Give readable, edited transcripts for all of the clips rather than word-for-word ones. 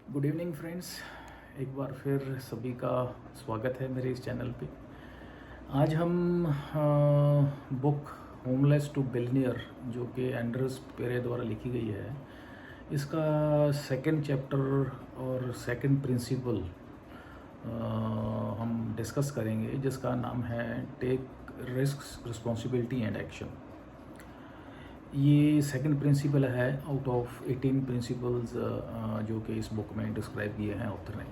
Good evening friends. एक बार फिर सभी का स्वागत है मेरे इस चैनल पे। आज हम बुक होमलेस टू बिलियनियर जो कि एंड्रस पेरे द्वारा लिखी गई है, इसका सेकंड चैप्टर और सेकंड प्रिंसिपल हम डिस्कस करेंगे, जिसका नाम है take risk responsibility and action. ये सेकंड प्रिंसिपल है आउट ऑफ 18 प्रिंसिपल्स जो कि इस बुक में डिस्क्राइब किए हैं ऑथर ने।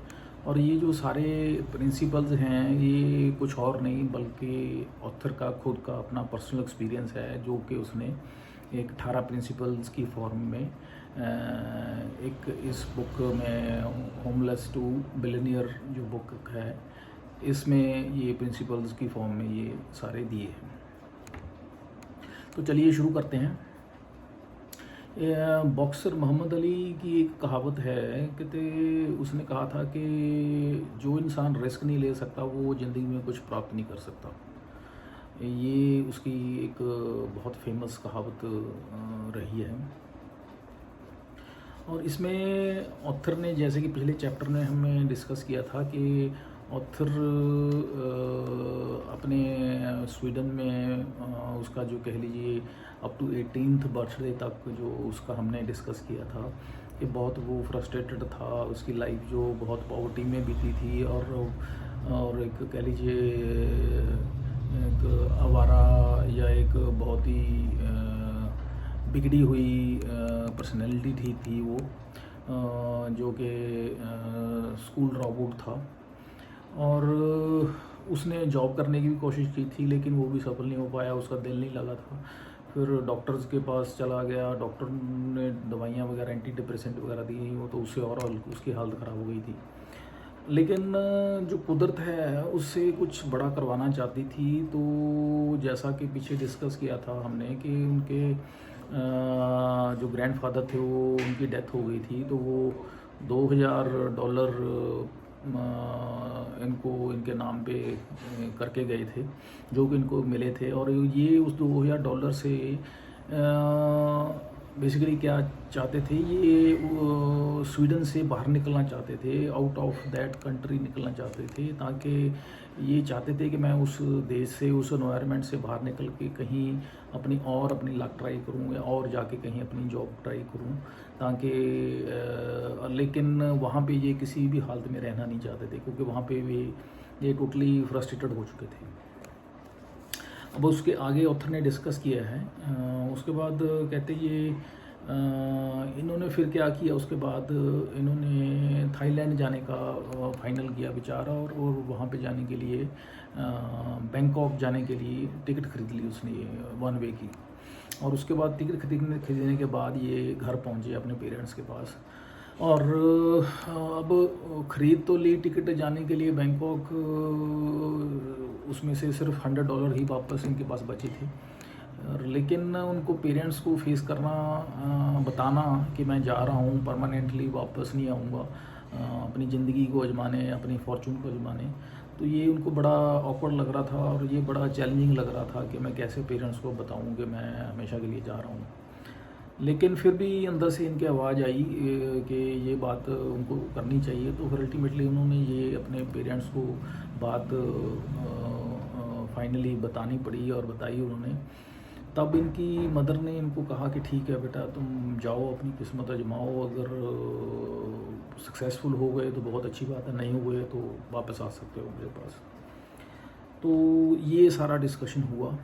और ये जो सारे प्रिंसिपल्स हैं ये कुछ और नहीं बल्कि ऑथर का खुद का अपना पर्सनल एक्सपीरियंस है, जो कि उसने एक 18 प्रिंसिपल्स की फॉर्म में एक इस बुक में होमलेस टू बिलियनियर जो बुक है इसमें ये प्रिंसिपल्स की फॉर्म में ये सारे दिए हैं। तो चलिए शुरू करते हैं। बॉक्सर मोहम्मद अली की एक कहावत है कि उसने कहा था कि जो इंसान रिस्क नहीं ले सकता वो ज़िंदगी में कुछ प्राप्त नहीं कर सकता। ये उसकी एक बहुत फेमस कहावत रही है। और इसमें ऑथर ने, जैसे कि पिछले चैप्टर में हमें डिस्कस किया था कि ऑथर अपने स्वीडन में उसका जो कह लीजिए अप टू 18th बर्थडे तक जो उसका हमने डिस्कस किया था कि बहुत वो फ्रस्ट्रेटेड था। उसकी लाइफ जो बहुत पॉवर्टी में बीती थी और एक कह लीजिए एक आवारा या एक बहुत ही बिगड़ी हुई पर्सनैलिटी थी वो, जो कि स्कूल ड्रॉप आउट था। और उसने जॉब करने की भी कोशिश की थी लेकिन वो भी सफल नहीं हो पाया, उसका दिल नहीं लगा था। फिर डॉक्टर्स के पास चला गया, डॉक्टर ने दवाइयाँ वगैरह एंटी डिप्रेसेंट वगैरह दी, वो तो उससे और उसकी हालत ख़राब हो गई थी। लेकिन जो कुदरत है उससे कुछ बड़ा करवाना चाहती थी। तो जैसा कि पीछे डिस्कस किया था हमने कि उनके जो ग्रैंडफादर थे वो उनकी डेथ हो गई थी, तो वो $2000 इनको इनके नाम पे करके गए थे जो कि इनको मिले थे। और ये उस $2000 से बेसिकली क्या चाहते थे, ये स्वीडन से बाहर निकलना चाहते थे, आउट ऑफ दैट कंट्री निकलना चाहते थे, ताकि ये चाहते थे कि मैं उस देश से, उस एनवायरनमेंट से बाहर निकल के कहीं अपनी लक ट्राई करूं या और जाके कहीं अपनी जॉब ट्राई करूं, ताकि लेकिन वहाँ पे ये किसी भी हालत में रहना नहीं चाहते थे क्योंकि वहाँ पे ये टोटली फ्रस्ट्रेटेड हो चुके थे। अब उसके आगे ऑथर ने डिस्कस किया है। उसके बाद कहते ये इन्होंने फिर क्या किया, उसके बाद इन्होंने थाईलैंड जाने का फाइनल किया विचार और वहाँ पे जाने के लिए बैंकॉक जाने के लिए टिकट खरीद ली उसने 1 वे की। और उसके बाद टिकट खरीदने के बाद ये घर पहुँचे अपने पेरेंट्स के पास। और अब ख़रीद तो ली टिकट जाने के लिए बैंकॉक, उसमें से सिर्फ $100 ही वापस इनके पास बचे थे। लेकिन उनको पेरेंट्स को फेस करना, बताना कि मैं जा रहा हूँ, परमानेंटली वापस नहीं आऊँगा अपनी ज़िंदगी को आजमाने, अपनी फॉर्चून को आजमाने, तो ये उनको बड़ा ऑकवर्ड लग रहा था और ये बड़ा चैलेंजिंग लग रहा था कि मैं कैसे पेरेंट्स को बताऊँ कि मैं हमेशा के लिए जा रहा हूँ। लेकिन फिर भी अंदर से इनकी आवाज़ आई कि ये बात उनको करनी चाहिए। तो फिर अल्टीमेटली उन्होंने ये अपने पेरेंट्स को बात फाइनली बतानी पड़ी और बताई उन्होंने। तब इनकी मदर ने इनको कहा कि ठीक है बेटा, तुम जाओ अपनी किस्मत आजमाओ, अगर सक्सेसफुल हो गए तो बहुत अच्छी बात है, नहीं हुए तो वापस आ सकते हो मेरे पास। तो ये सारा डिस्कशन हुआ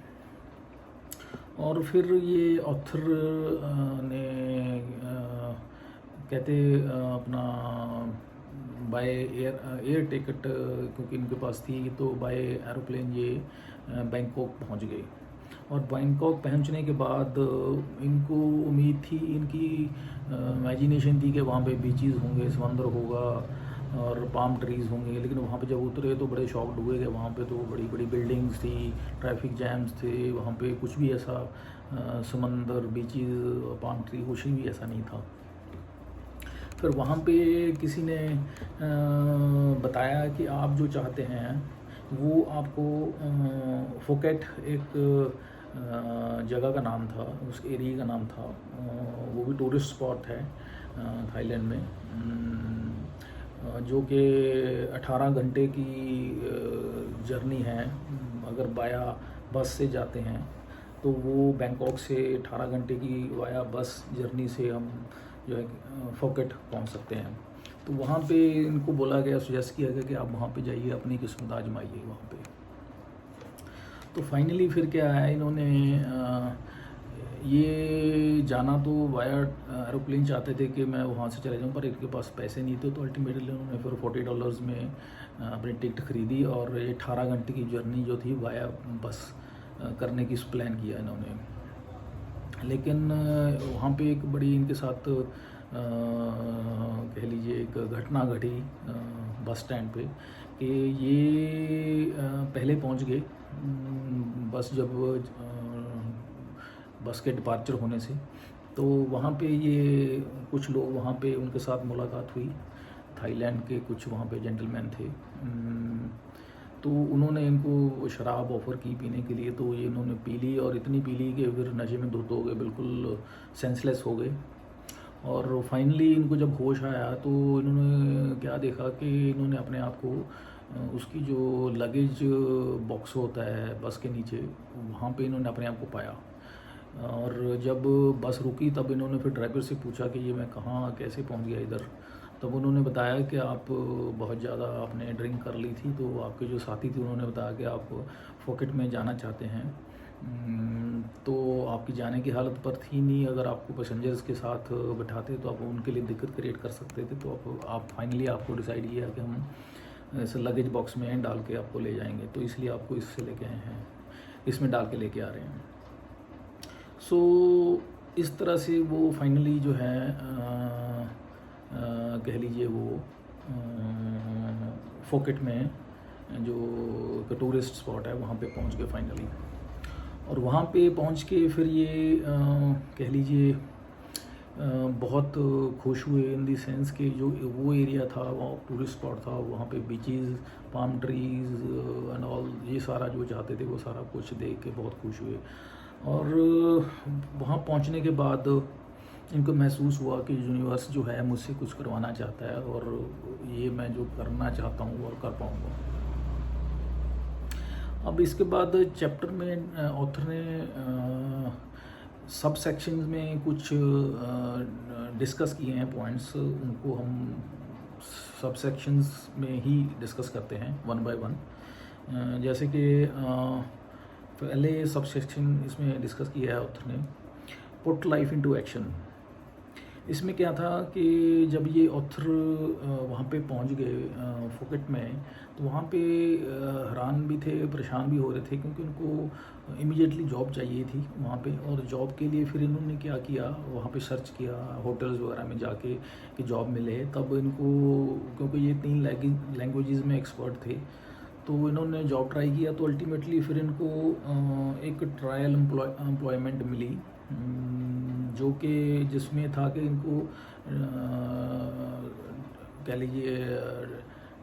और फिर ये ऑथर ने कहते अपना बाय एयर टिकट क्योंकि इनके पास थी, तो बाय एरोप्लेन ये बैंकॉक पहुंच गए। और बैंकॉक पहुंचने के बाद इनको उम्मीद थी, इनकी इमेजिनेशन थी कि वहाँ पे बीचेस होंगे, समंदर होगा और पाम ट्रीज़ होंगे। लेकिन वहाँ पे जब उतरे तो बड़े शॉक्ड हुए कि वहाँ पे तो बड़ी बड़ी बिल्डिंग्स थी, ट्रैफिक जैम्स थे, वहाँ पे कुछ भी ऐसा समंदर, बीचेस, पाम ट्री कुछ भी ऐसा नहीं था। फिर वहाँ पे किसी ने बताया कि आप जो चाहते हैं वो आपको फोकेट एक जगह का नाम था, उस एरिया का नाम था, वो भी टूरिस्ट स्पॉट है थाईलैंड में। जो कि 18 घंटे की जर्नी है। अगर बाया बस से जाते हैं तो वो बैंकॉक से 18 घंटे की वाया बस जर्नी से हम जो है फोकेट पहुंच सकते हैं। तो वहाँ पे इनको बोला गया, सजेस्ट किया गया कि आप वहाँ पे जाइए, अपनी किस्मत आजमाइए वहाँ पे। तो फाइनली फिर क्या है, इन्होंने ये जाना तो वाया एरोप्लेन चाहते थे कि मैं वहाँ से चले जाऊँ, पर इनके पास पैसे नहीं थे। तो अल्टीमेटली उन्होंने फिर $40 में अपनी टिकट खरीदी और ये 18 घंटे की जर्नी जो थी वाया बस करने की प्लान किया इन्होंने। लेकिन वहाँ पे एक बड़ी इनके साथ कह लीजिए एक घटना घटी बस स्टैंड पे कि ये पहले पहुँच गए बस जब बस के डिपार्चर होने से। तो वहाँ पे ये कुछ लोग वहाँ पे उनके साथ मुलाकात हुई, थाईलैंड के कुछ वहाँ पे जेंटलमैन थे। तो उन्होंने इनको शराब ऑफ़र की पीने के लिए, तो ये इन्होंने पी ली और इतनी पी ली कि फिर नशे में धुत हो गए, बिल्कुल सेंसलेस हो गए। और फाइनली इनको जब होश आया तो इन्होंने क्या देखा कि इन्होंने अपने आप को उसकी जो लगेज बॉक्स होता है बस के नीचे, वहाँ पे इन्होंने अपने आप को पाया। और जब बस रुकी तब इन्होंने फिर ड्राइवर से पूछा कि ये मैं कहाँ कैसे पहुँच गया इधर। तब उन्होंने बताया कि आप बहुत ज़्यादा आपने ड्रिंक कर ली थी। तो आपके जो साथी थे उन्होंने बताया कि आप फोकेट में जाना चाहते हैं, तो आपकी जाने की हालत पर थी नहीं। अगर आपको पैसेंजर्स के साथ बिठाते तो आप उनके लिए दिक्कत क्रिएट कर सकते थे। तो आप फाइनली आपको डिसाइड किया कि हम इस लगेज बॉक्स में डाल के आपको ले जाएंगे, तो इसलिए आपको इससे लेके आए हैं, इसमें डाल के लेके आ रहे हैं। सो इस तरह से वो फाइनली जो है कह लीजिए वो फोकेट में जो टूरिस्ट स्पॉट है वहाँ पे पहुँच गए फाइनली। और वहाँ पे पहुँच के फिर ये कह लीजिए बहुत खुश हुए इन दी सेंस कि जो वो एरिया था, वो टूरिस्ट स्पॉट था, वहाँ पे beaches, palm trees and all, ये सारा जो चाहते थे वो सारा कुछ देख के बहुत खुश हुए। और वहाँ पहुँचने के बाद इनको महसूस हुआ कि यूनिवर्स जो है मुझसे कुछ करवाना चाहता है और ये मैं जो करना चाहता हूँ और कर पाऊँगा। अब इसके बाद चैप्टर में ऑथर ने सब सेक्शंस में कुछ डिस्कस किए हैं पॉइंट्स, उनको हम सब सेक्शंस में ही डिस्कस करते हैं वन बाय वन। जैसे कि पहले सब सेक्शन इसमें डिस्कस किया है ऑथर ने, पुट लाइफ इनटू एक्शन। इसमें क्या था कि जब ये ऑथर वहाँ पे पहुँच गए फोकेट में, तो वहाँ पे हैरान भी थे, परेशान भी हो रहे थे, क्योंकि उनको इमीडिएटली जॉब चाहिए थी वहाँ पे। और जॉब के लिए फिर इन्होंने क्या किया, वहाँ पे सर्च किया होटल्स वगैरह में जाके कि जॉब मिले। तब इनको, क्योंकि ये 3 लैंग्वेजेस में एक्सपर्ट थे, तो इन्होंने जॉब ट्राई किया। तो अल्टीमेटली फिर इनको एक ट्रायल एम्प्लॉयमेंट मिली, जो कि जिसमें था कि इनको कह लीजिए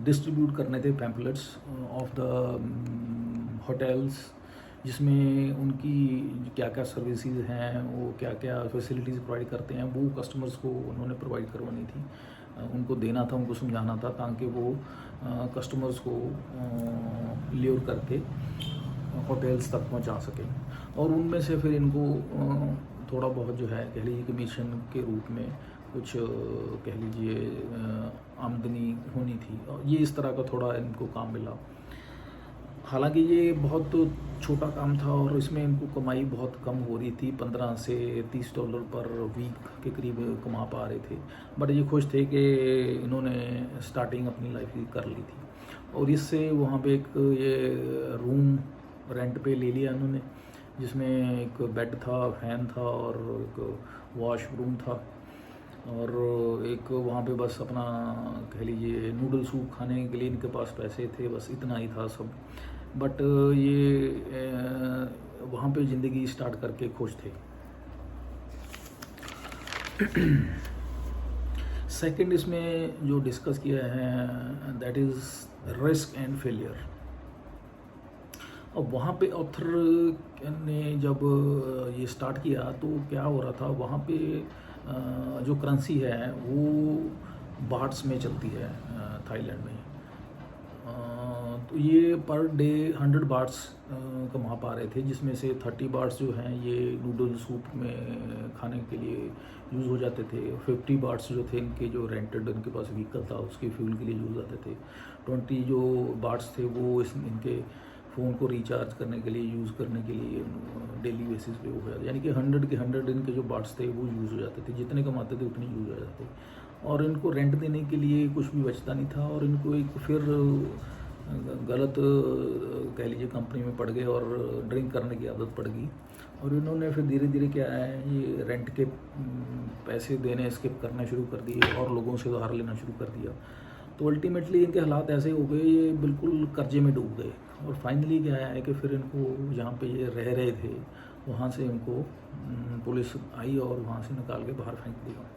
डिस्ट्रीब्यूट करने थे पैम्पलेट्स ऑफ द होटल्स, जिसमें उनकी क्या क्या सर्विसेज हैं, वो क्या क्या फैसिलिटीज़ प्रोवाइड करते हैं, वो कस्टमर्स को उन्होंने प्रोवाइड करवानी थी, उनको देना था, उनको समझाना था, ताकि वो कस्टमर्स को ल्योर करके होटल्स तक पहुंचा सकें। और उनमें से फिर इनको थोड़ा बहुत जो है कह लीजिए कमीशन के रूप में कुछ कह लीजिए आमदनी होनी थी, और ये इस तरह का थोड़ा इनको काम मिला। हालांकि ये बहुत छोटा काम था और इसमें इनको कमाई बहुत कम हो रही थी, $15 से $30 पर वीक के करीब कमा पा रहे थे। बट ये खुश थे कि इन्होंने स्टार्टिंग अपनी लाइफ की कर ली थी। और इससे वहाँ पे एक ये रूम रेंट पे ले लिया इन्होंने, जिसमें एक बेड था, फैन था और एक वॉशरूम था, और एक वहाँ पे बस अपना कह लीजिए नूडल सूप खाने के लिए इनके पास पैसे थे, बस इतना ही था सब। बट ये वहाँ पे ज़िंदगी स्टार्ट करके खुश थे। सेकंड इसमें जो डिस्कस किया है that is risk and failure. अब वहाँ पे ऑथर ने जब ये स्टार्ट किया तो क्या हो रहा था, वहाँ पे जो करेंसी है वो बाट्स में चलती है थाईलैंड में। तो ये पर डे 100 बाट्स कमा पा रहे थे, जिसमें से 30 बाट्स जो हैं ये नूडल सूप में खाने के लिए यूज़ हो जाते थे। 50 बाट्स जो थे इनके जो रेंटेड इनके पास व्हीकल था उसके फ्यूल के लिए यूज़ होते थे। 20 जो बाट्स थे वो इनके फ़ोन को रिचार्ज करने के लिए यूज़ करने के लिए डेली बेसिस पे हो जाता, यानी कि 100 के 100 इनके जो बाट्स थे वो यूज़ हो जाते थे। जितने कमाते थे उतने यूज़ हो जाते थे और इनको रेंट देने के लिए कुछ भी बचता नहीं था। और इनको एक फिर गलत कह लीजिए कंपनी में पड़ गए और ड्रिंक करने की आदत पड़ गई। और इन्होंने फिर धीरे धीरे क्या है ये रेंट के पैसे देने स्किप करना शुरू कर दिए और लोगों से उधार लेना शुरू कर दिया। तो अल्टीमेटली इनके हालात ऐसे हो गए, ये बिल्कुल कर्जे में डूब गए। और फाइनली क्या है कि फिर इनको जहाँ पे ये रह रहे थे वहाँ से इनको पुलिस आई और वहाँ से निकाल के बाहर फेंक दिया।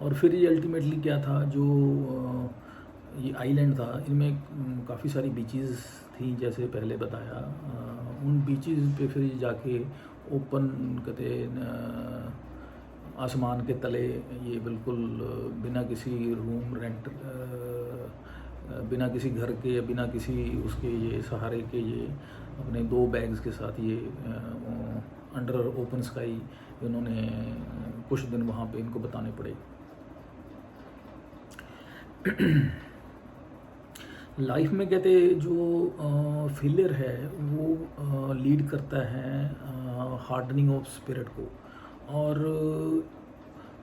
और फिर ये अल्टीमेटली क्या था, जो ये आइलैंड था इनमें काफ़ी सारी बीचेस थी जैसे पहले बताया। उन बीचेस पे फिर जाके ओपन कहते आसमान के तले ये बिल्कुल बिना किसी रूम रेंट बिना किसी घर के या बिना किसी उसके ये सहारे के ये अपने 2 बैग्स के साथ ये अंडर ओपन स्काई इन्होंने कुछ दिन वहाँ पे इनको बताने पड़े। लाइफ में कहते जो फेलियर है वो लीड करता है हार्डनिंग ऑफ स्पिरिट को, और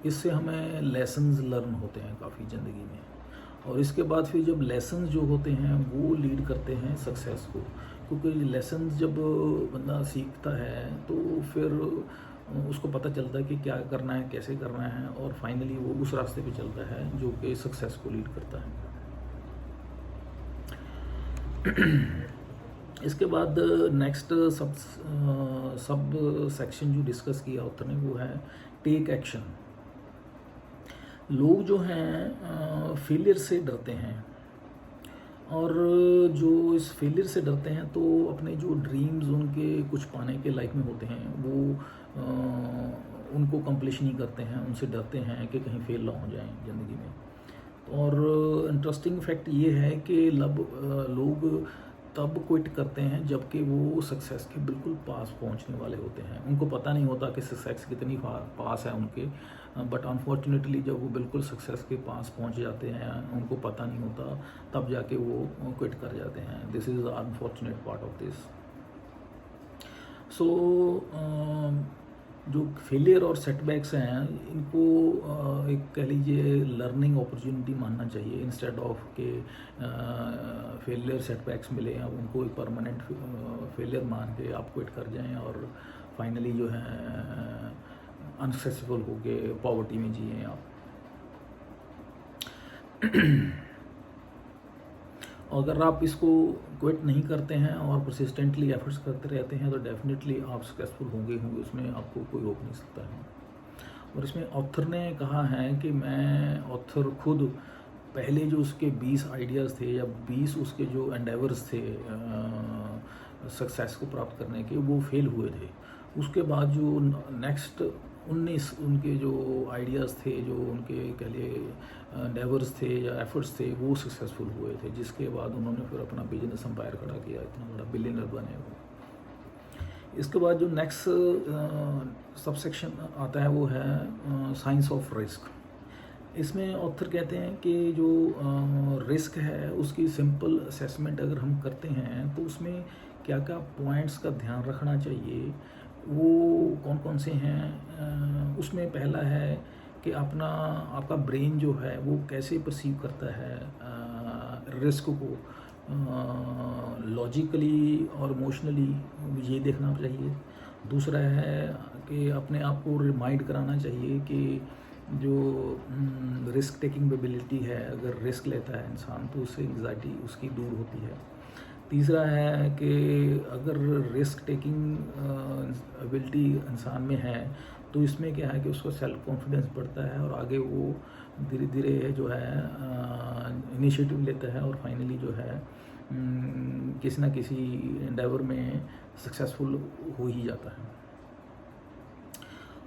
इससे हमें लेसन्स लर्न होते हैं काफ़ी ज़िंदगी में। और इसके बाद फिर जब लेसन्स जो होते हैं वो लीड करते हैं सक्सेस को, क्योंकि लेसन्स जब बंदा सीखता है तो फिर उसको पता चलता है कि क्या करना है, कैसे करना है, और फाइनली वो उस रास्ते पे चलता है जो कि सक्सेस को लीड करता है। इसके बाद नेक्स्ट सब सेक्शन जो डिस्कस किया ऑथर ने वो है टेक एक्शन। लोग जो हैं फेलियर से डरते हैं, और जो इस फेलियर से डरते हैं तो अपने जो ड्रीम्स उनके कुछ पाने के लाइफ में होते हैं वो उनको कंप्लीट नहीं करते हैं, उनसे डरते हैं कि कहीं फेल ना हो जाएं ज़िंदगी में। और इंटरेस्टिंग फैक्ट ये है कि लोग तब क्विट करते हैं जबकि वो सक्सेस के बिल्कुल पास पहुंचने वाले होते हैं। उनको पता नहीं होता कि सक्सेस कितनी पास है उनके, बट अनफॉर्चुनेटली जब वो बिल्कुल सक्सेस के पास पहुंच जाते हैं उनको पता नहीं होता, तब जाके वो क्विट कर जाते हैं। This is the unfortunate part of this. So जो फेलियर और सेटबैक्स हैं इनको एक कह लीजिए लर्निंग अपॉर्चुनिटी मानना चाहिए, इंस्टेड ऑफ के फेलियर सेटबैक्स मिले अब उनको एक परमानेंट फेलियर मान के आप क्विट कर जाएं और फाइनली जो है अनसक्सेसफुल हो के पॉवर्टी में जिए आप। अगर आप इसको क्विट नहीं करते हैं और परसिस्टेंटली एफर्ट्स करते रहते हैं तो डेफिनेटली आप सक्सेसफुल होंगे, उसमें आपको कोई रोक नहीं सकता है। और इसमें ऑथर ने कहा है कि ऑथर खुद पहले जो उसके 20 आइडियाज़ थे या 20 उसके जो एंडेवर्स थे सक्सेस को प्राप्त करने के, वो फेल हुए थे। उसके बाद जो नेक्स्ट 19 उनके जो आइडियाज़ थे, जो उनके कह लिए एंडेवर्स थे या एफर्ट्स थे, वो सक्सेसफुल हुए थे, जिसके बाद उन्होंने फिर अपना बिजनेस एम्पायर खड़ा किया, इतना बड़ा बिलियनर बने वो। इसके बाद जो नेक्स्ट सबसेक्शन आता है वो है साइंस ऑफ रिस्क। इसमें ऑथर कहते हैं कि जो रिस्क है उसकी सिंपल असेसमेंट अगर हम करते हैं तो उसमें क्या क्या पॉइंट्स का ध्यान रखना चाहिए, वो कौन कौन से हैं। उसमें पहला है कि आपका ब्रेन जो है वो कैसे परसीव करता है रिस्क को, लॉजिकली और इमोशनली, ये देखना चाहिए। दूसरा है कि अपने आप को रिमाइंड कराना चाहिए कि जो रिस्क टेकिंग एबिलिटी है, अगर रिस्क लेता है इंसान तो उससे एंग्जाइटी उसकी दूर होती है। तीसरा है कि अगर रिस्क टेकिंग एबिलिटी इंसान में है तो इसमें क्या है कि उसका सेल्फ कॉन्फिडेंस बढ़ता है और आगे वो धीरे धीरे जो है इनिशिएटिव लेता है और फाइनली जो है किसी ना किसी एंडेवर में सक्सेसफुल हो ही जाता है।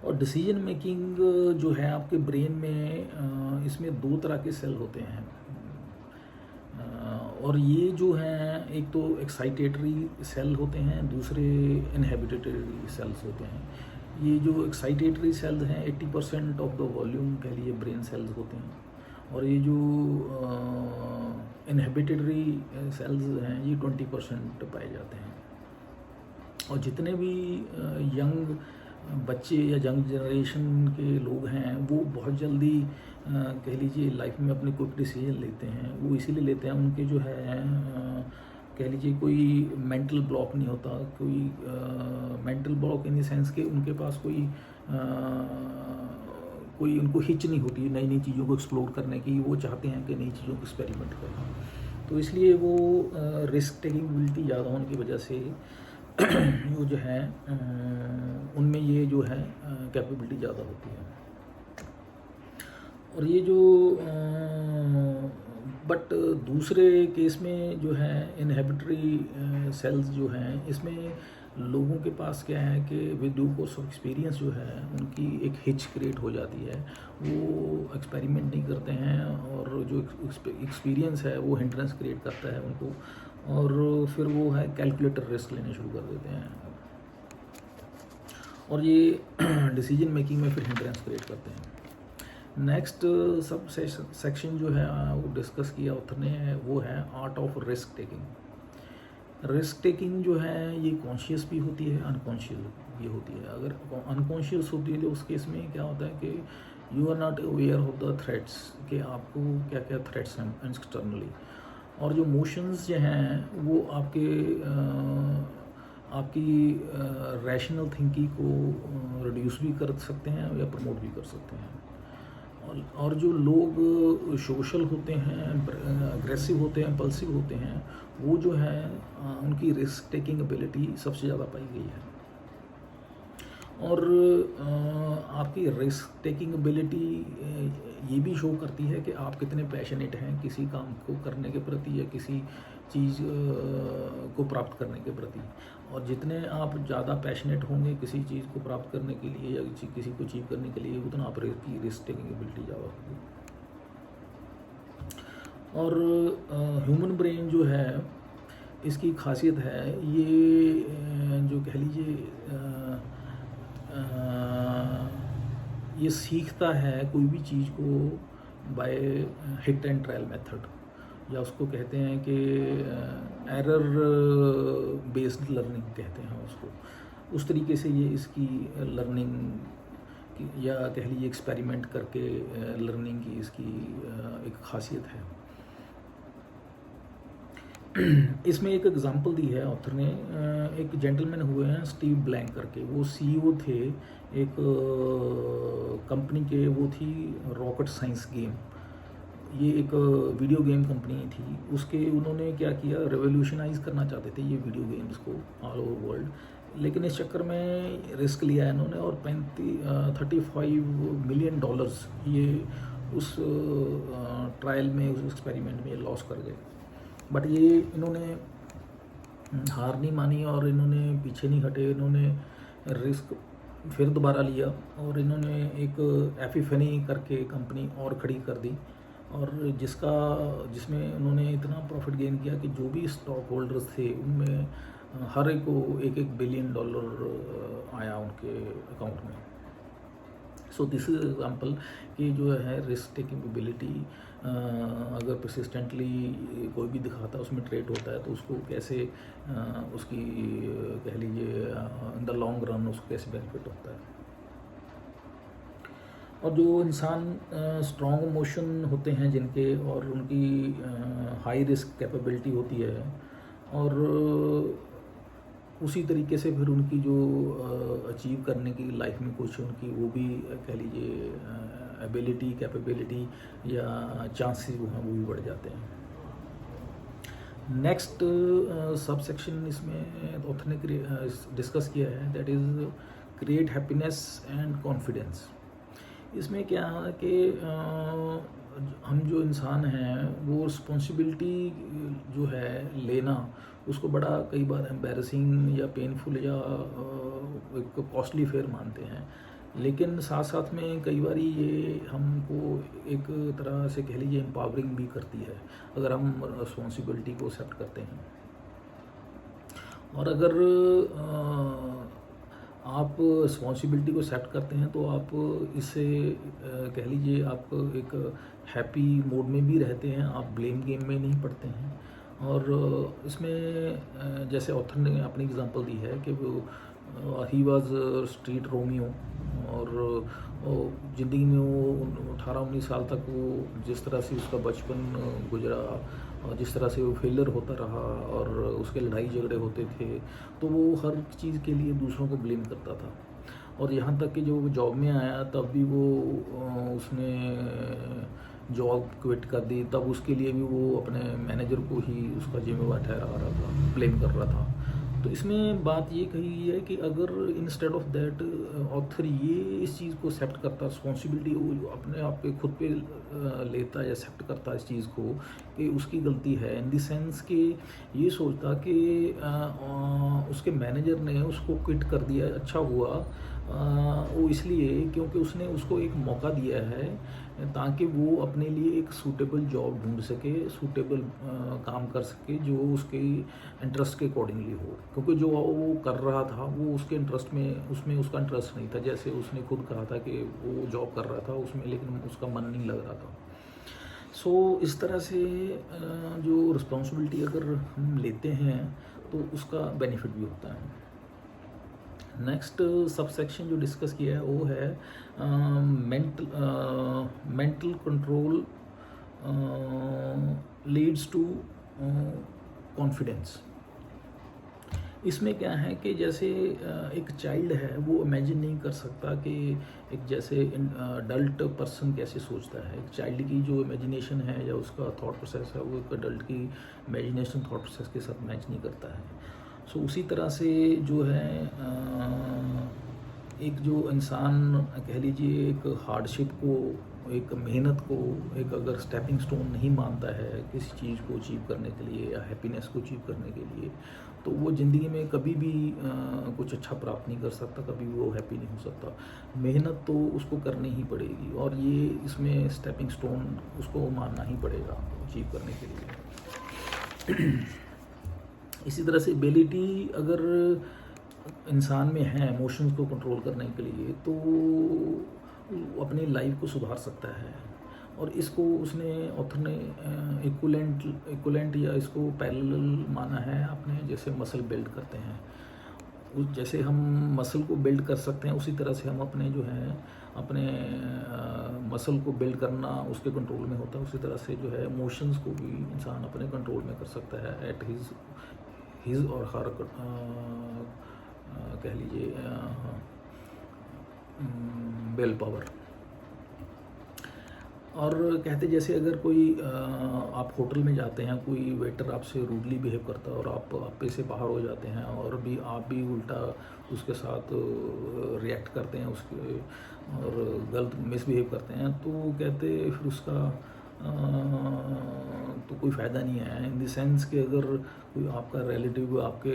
और डिसीजन मेकिंग जो है आपके ब्रेन में, इसमें दो तरह के सेल होते हैं। और ये जो हैं, एक तो एक्साइटेटरी सेल होते हैं, दूसरे इनहिबिटरी सेल्स होते हैं। ये जो एक्साइटेटरी सेल्स हैं 80% ऑफ द वॉल्यूम कह लीजिए ब्रेन सेल्स होते हैं, और ये जो इनहिबिटरी सेल्स हैं ये 20% पाए जाते हैं। और जितने भी यंग बच्चे या यंग जनरेशन के लोग हैं वो बहुत जल्दी कह लीजिए लाइफ में अपने क्विक डिसीजन लेते हैं। वो इसीलिए लेते हैं, उनके जो है कह लीजिए कोई मेंटल ब्लॉक नहीं होता, कोई mental block in the sense कि उनके पास कोई उनको हिच नहीं होती नई नई चीज़ों को एक्सप्लोर करने की। वो चाहते हैं कि नई चीज़ों को एक्सपेरिमेंट करें, तो इसलिए वो रिस्क टेकिंग एबिलिटी ज़्यादा होने की वजह से वो जो है उनमें ये जो है कैपेबिलिटी ज़्यादा होती है। और ये जो बट दूसरे केस में जो है इनहिबिटरी सेल्स जो हैं, इसमें लोगों के पास क्या है कि with due course of experience जो है उनकी एक हिच क्रिएट हो जाती है। वो एक्सपेरिमेंट नहीं करते हैं, और जो एक्सपीरियंस है वो हिंड्रेंस क्रिएट करता है उनको, और फिर वो है कैलकुलेटर रिस्क लेने शुरू कर देते हैं, और ये डिसीजन मेकिंग में फिर हिंड्रेंस क्रिएट करते हैं। नेक्स्ट सब सेक्शन जो है वो डिस्कस किया ऑथर ने, वो है art of risk taking. Risk taking जो है ये कॉन्शियस भी होती है, अनकॉन्शियस भी होती है। अगर अनकॉन्शियस होती है तो उस केस में क्या होता है कि you are not aware of the threats, कि आपको क्या क्या थ्रेट्स हैं एक्सटर्नली। और जो मोशंस जो हैं वो आपकी रैशनल थिंकिंग को रिड्यूस भी कर सकते हैं या प्रमोट भी कर सकते हैं। और जो लोग सोशल होते हैं, अग्रेसिव होते हैं, इम्पल्सिव होते हैं, वो जो है उनकी रिस्क टेकिंग एबिलिटी सबसे ज़्यादा पाई गई है। और आपकी रिस्क टेकिंग एबिलिटी ये भी शो करती है कि आप कितने पैशनेट हैं किसी काम को करने के प्रति या किसी चीज़ को प्राप्त करने के प्रति। और जितने आप ज़्यादा पैशनेट होंगे किसी चीज़ को प्राप्त करने के लिए या किसी को अचीव करने के लिए, उतना आपकी रिस्क टेकिंग एबिलिटी ज़्यादा होगी। और ह्यूमन ब्रेन जो है इसकी खासियत है, ये जो कह लीजिए ये सीखता है कोई भी चीज़ को by hit and trial method, या उसको कहते हैं कि एरर बेस्ड लर्निंग कहते हैं उसको। उस तरीके से ये इसकी लर्निंग या कह लीजिए एक्सपेरिमेंट करके लर्निंग की इसकी एक खासियत है। इसमें एक एग्जांपल दी है ऑथर ने। एक जेंटलमैन हुए हैं स्टीव ब्लैंक करके, वो सीईओ थे एक कंपनी के, वो थी रॉकेट साइंस गेम। ये एक वीडियो गेम कंपनी थी, उसके उन्होंने क्या किया, रेवोल्यूशनाइज करना चाहते थे ये वीडियो गेम्स को ऑल ओवर वर्ल्ड। लेकिन इस चक्कर में रिस्क लिया है इन्होंने, और 35 मिलियन डॉलर्स ये उस ट्रायल में, उस एक्सपेरिमेंट में लॉस कर गए। बट ये इन्होंने हार नहीं मानी और इन्होंने पीछे नहीं हटे, इन्होंने रिस्क फिर दोबारा लिया, और इन्होंने एक एपिफनी करके कंपनी और खड़ी कर दी, और जिसमें उन्होंने इतना प्रॉफिट गेन किया कि जो भी स्टॉक होल्डर्स थे उनमें हर एक को $1 बिलियन आया उनके अकाउंट में। सो दिस इज एग्जाम्पल कि जो है रिस्क टेकिंग एबिलिटी अगर परसिस्टेंटली कोई भी दिखाता है, उसमें ट्रेड होता है, तो उसको कैसे उसकी कह लीजिए इन द लॉन्ग रन उसको कैसे बेनिफिट होता है। और जो इंसान स्ट्रॉन्ग इमोशन होते हैं जिनके, और उनकी हाई रिस्क कैपेबिलिटी होती है, और उसी तरीके से फिर उनकी जो अचीव करने की लाइफ में कुछ उनकी वो भी कह लीजिए एबिलिटी, कैपेबिलिटी या चांसेस वो हैं वो भी बढ़ जाते हैं। नेक्स्ट सब सेक्शन इसमें ऑथर ने डिस्कस किया है, that is create happiness and confidence. इसमें क्या है कि हम जो इंसान हैं वो रिस्पॉन्सिबिलिटी जो है लेना, उसको बड़ा कई बार एम्बैरसिंग या पेनफुल या एक कॉस्टली फेयर मानते हैं। लेकिन साथ साथ में कई बार ये हमको एक तरह से कह लीजिए एम्पावरिंग भी करती है, अगर हम रिस्पॉन्सिबिलिटी को एक्सेप्ट करते हैं। और अगर आप रिस्पॉन्सिबिलिटी को एक्सेप्ट करते हैं तो आप इससे कह लीजिए आप एक हैप्पी मोड में भी रहते हैं, आप ब्लेम गेम में नहीं पड़ते हैं। और इसमें जैसे ऑथर ने अपनी एग्जांपल दी है कि वो ही वाज स्ट्रीट रोमियो, और ज़िंदगी में वो 18-19 साल तक वो जिस तरह से उसका बचपन गुजरा और जिस तरह से वो फेलियर होता रहा और उसके लड़ाई झगड़े होते थे, तो वो हर चीज़ के लिए दूसरों को ब्लेम करता था। और यहाँ तक कि जब वो जॉब में आया तब भी वो उसने जॉब क्विट कर दी, तब उसके लिए भी वो अपने मैनेजर को ही उसका जिम्मेवार ठहरा रहा था, ब्लेम कर रहा था। तो इसमें बात ये कही गई है कि अगर इंस्टेड ऑफ दैट ऑथर ये इस चीज़ को एक्सेप्ट करता, रिस्पॉन्सिबिलिटी वो अपने आप पे खुद पे लेता या एक्सेप्ट करता इस चीज़ को कि उसकी गलती है, इन द सेंस कि ये सोचता कि उसके मैनेजर ने उसको क्विट कर दिया, अच्छा हुआ वो इसलिए क्योंकि उसने उसको एक मौका दिया है ताकि वो अपने लिए एक सूटेबल जॉब ढूंढ सके, सूटेबल काम कर सके जो उसके इंटरेस्ट के अकॉर्डिंगली हो, क्योंकि जो वो कर रहा था वो उसके इंटरेस्ट में, उसमें उसका इंटरेस्ट नहीं था। जैसे उसने खुद कहा था कि वो जॉब कर रहा था उसमें, लेकिन उसका मन नहीं लग रहा था। सो इस तरह से जो रिस्पॉन्सिबिलिटी अगर हम लेते हैं तो उसका बेनिफिट भी होता है। नेक्स्ट सब सेक्शन जो डिस्कस किया है वो है mental control leads to confidence. इसमें क्या है कि जैसे एक चाइल्ड है वो इमेजिन नहीं कर सकता कि एक जैसे अडल्ट पर्सन कैसे सोचता है। एक चाइल्ड की जो इमेजिनेशन है या उसका थॉट प्रोसेस है वो एक अडल्ट की इमेजिनेशन थॉट प्रोसेस के साथ मैच नहीं करता है। सो उसी तरह से जो है एक जो इंसान कह लीजिए एक हार्डशिप को, एक मेहनत को एक अगर स्टेपिंग स्टोन नहीं मानता है किसी चीज़ को अचीव करने के लिए या हैप्पीनेस को अचीव करने के लिए, तो वो ज़िंदगी में कभी भी कुछ अच्छा प्राप्त नहीं कर सकता, कभी वो हैप्पी नहीं हो सकता। मेहनत तो उसको करनी ही पड़ेगी और ये इसमें स्टेपिंग स्टोन उसको मानना ही पड़ेगा अचीव करने के लिए। इसी तरह से एबिलिटी अगर इंसान में है इमोशंस को कंट्रोल करने के लिए तो वो अपनी लाइफ को सुधार सकता है। और इसको उसने ऑथर ने इक्विवेलेंट या इसको पैरेलल माना है अपने जैसे मसल बिल्ड करते हैं, जैसे हम मसल को बिल्ड कर सकते हैं उसी तरह से हम अपने जो है अपने मसल को बिल्ड करना उसके कंट्रोल में होता है। उसी तरह से जो है इमोशंस को भी इंसान अपने कंट्रोल में कर सकता है एट हिज और हर कह लीजिए विल पावर। और कहते जैसे अगर कोई आप होटल में जाते हैं, कोई वेटर आपसे रूडली बिहेव करता है और आप पे से बाहर हो जाते हैं और भी आप भी उल्टा उसके साथ रिएक्ट करते हैं उसके और गलत मिसबिहेव करते हैं, तो कहते फिर उसका तो कोई फ़ायदा नहीं है। इन द सेंस कि अगर कोई आपका रिलेटिव आपके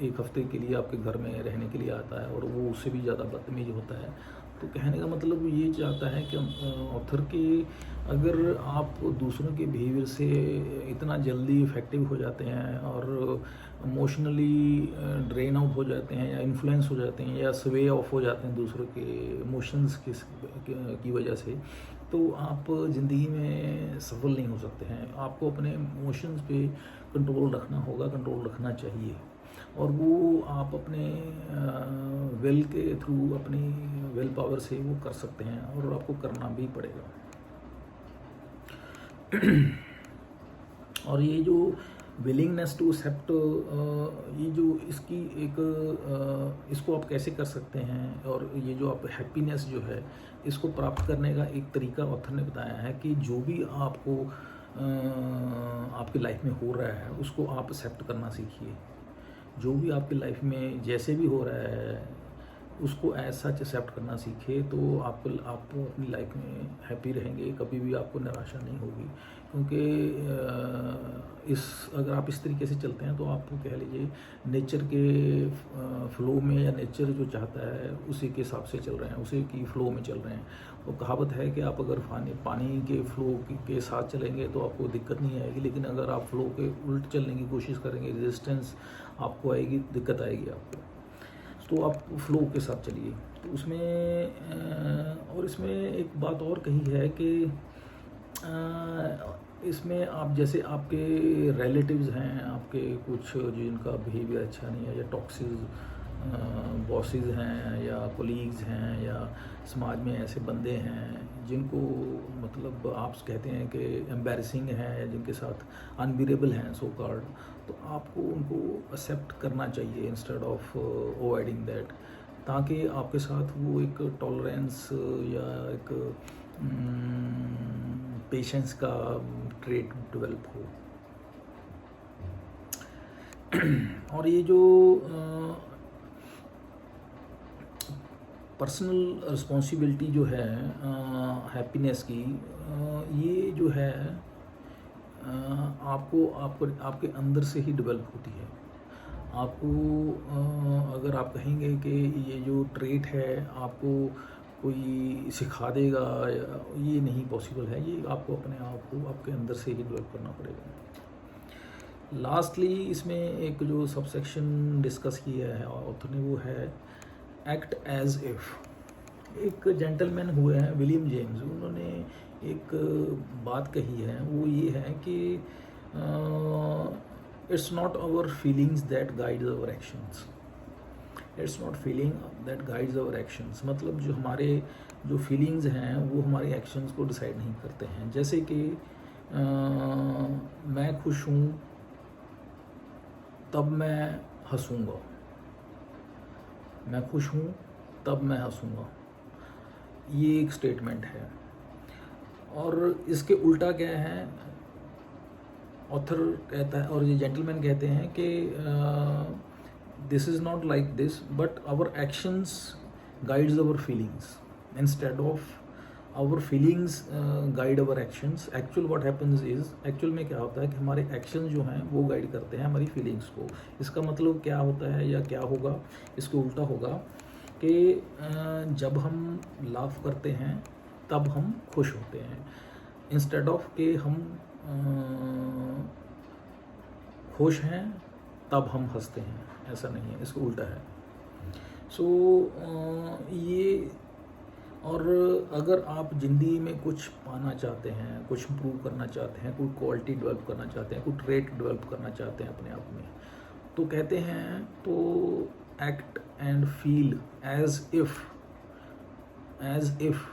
एक हफ्ते के लिए आपके घर में रहने के लिए आता है और वो उससे भी ज़्यादा बदतमीज होता है, तो कहने का मतलब ये चाहता है कि ऑथर के अगर आप दूसरों के बिहेवियर से इतना जल्दी इफ़ेक्टिव हो जाते हैं और इमोशनली ड्रेन आउट हो जाते हैं या इन्फ्लुएंस हो जाते हैं या स्वे ऑफ हो जाते हैं दूसरों के इमोशंस की वजह से, तो आप ज़िंदगी में सफल नहीं हो सकते हैं। आपको अपने इमोशंस पे कंट्रोल रखना होगा, कंट्रोल रखना चाहिए, और वो आप अपने विल के थ्रू अपनी विल पावर से वो कर सकते हैं और आपको करना भी पड़ेगा। और ये जो विलिंगनेस टू एक्सेप्ट, ये जो इसकी एक इसको आप कैसे कर सकते हैं, और ये जो आप हैप्पीनेस जो है इसको प्राप्त करने का एक तरीका ऑथर ने बताया है कि जो भी आपको आपकी लाइफ में हो रहा है उसको आप एक्सेप्ट करना सीखिए। जो भी आपकी लाइफ में जैसे भी हो रहा है उसको एज सच एक्सेप्ट करना सीखे, तो आप अपनी लाइफ में हैप्पी रहेंगे, कभी भी आपको निराशा नहीं होगी। क्योंकि अगर आप इस तरीके से चलते हैं तो आप कह लीजिए नेचर के फ्लो में, या नेचर जो चाहता है उसी के हिसाब से चल रहे हैं, उसी की फ्लो में चल रहे हैं। वो कहावत है कि आप अगर पानी के फ्लो के साथ चलेंगे तो आपको दिक्कत नहीं आएगी, लेकिन अगर आप फ्लो के उल्ट चलने की कोशिश करेंगे, रेजिस्टेंस आपको आएगी, दिक्कत आएगी आपको। तो आप फ्लो के साथ चलिए। तो उसमें और इसमें एक बात और कही है कि इसमें आप जैसे आपके रिलेटिव्स हैं, आपके कुछ जिनका बिहेवियर अच्छा नहीं है, या टॉक्सिक बॉसेस हैं, या कोलीग्स हैं, या समाज में ऐसे बंदे हैं जिनको मतलब आप कहते हैं कि एम्बैरेसिंग हैं, जिनके साथ अनबिरेबल हैं सो कॉल्ड, तो आपको उनको एक्सेप्ट करना चाहिए इंस्टेड ऑफ अवॉइडिंग दैट, ताकि आपके साथ वो एक टॉलरेंस या एक पेशेंस का ट्रेट डेवलप हो। और ये जो पर्सनल रिस्पॉन्सिबिलिटी जो है हैप्पीनेस की, ये जो है आपके अंदर से ही डेवलप होती है। आपको अगर आप कहेंगे कि ये जो ट्रेट है आपको कोई सिखा देगा, ये नहीं पॉसिबल है। ये आपको अपने आप को आपके अंदर से ही डेवलप करना पड़ेगा। लास्टली इसमें एक जो सबसेक्शन डिस्कस किया है ऑथर ने, वो है एक्ट एज इफ। एक जेंटलमैन हुए हैं विलियम जेम्स, उन्होंने एक बात कही है, वो ये है कि it's not our feelings that guides our actions, it's not feeling that guides our actions. मतलब जो हमारे जो फीलिंग्स हैं वो हमारे एक्शंस को डिसाइड नहीं करते हैं। जैसे कि मैं खुश हूँ तब मैं हंसूँगा, मैं खुश हूँ तब मैं हंसूँगा, ये एक स्टेटमेंट है। और इसके उल्टा क्या है, ऑथर कहता है और ये जेंटलमैन कहते हैं कि this is not like this, but our actions guides our feelings instead of our feelings guide our actions. Actual what happens is, actual में क्या होता है कि हमारे एक्शंस जो हैं वो गाइड करते हैं हमारी फीलिंग्स को। इसका मतलब क्या होता है या क्या होगा, इसको उल्टा होगा कि जब हम लाफ करते हैं तब हम खुश होते हैं, इंस्टेड ऑफ कि हम खुश हैं तब हम हंसते हैं। ऐसा नहीं है, इसको उल्टा है। सो ये, और अगर आप ज़िंदगी में कुछ पाना चाहते हैं, कुछ इम्प्रूव करना चाहते हैं, कोई क्वालिटी डेवलप करना चाहते हैं, कोई ट्रेट डेवलप करना चाहते हैं अपने आप में, तो कहते हैं तो act and feel as if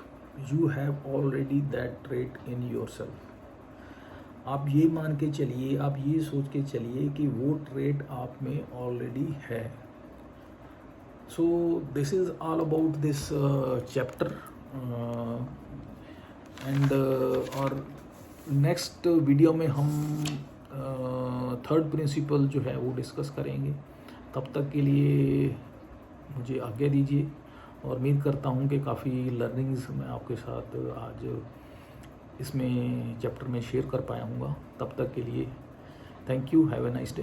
you have already that trait in yourself. आप ये मान के चलिए, आप ये सोच के चलिए कि वो ट्रेट आप में ऑलरेडी है। So this is all about this chapter and और नेक्स्ट वीडियो में हम थर्ड प्रिंसिपल जो है वो डिस्कस करेंगे। तब तक के लिए मुझे आज्ञा दीजिए और उम्मीद करता हूँ कि काफ़ी लर्निंग्स मैं आपके साथ आज इसमें चैप्टर में शेयर कर पाया हूँगा। तब तक के लिए thank you, have a nice day.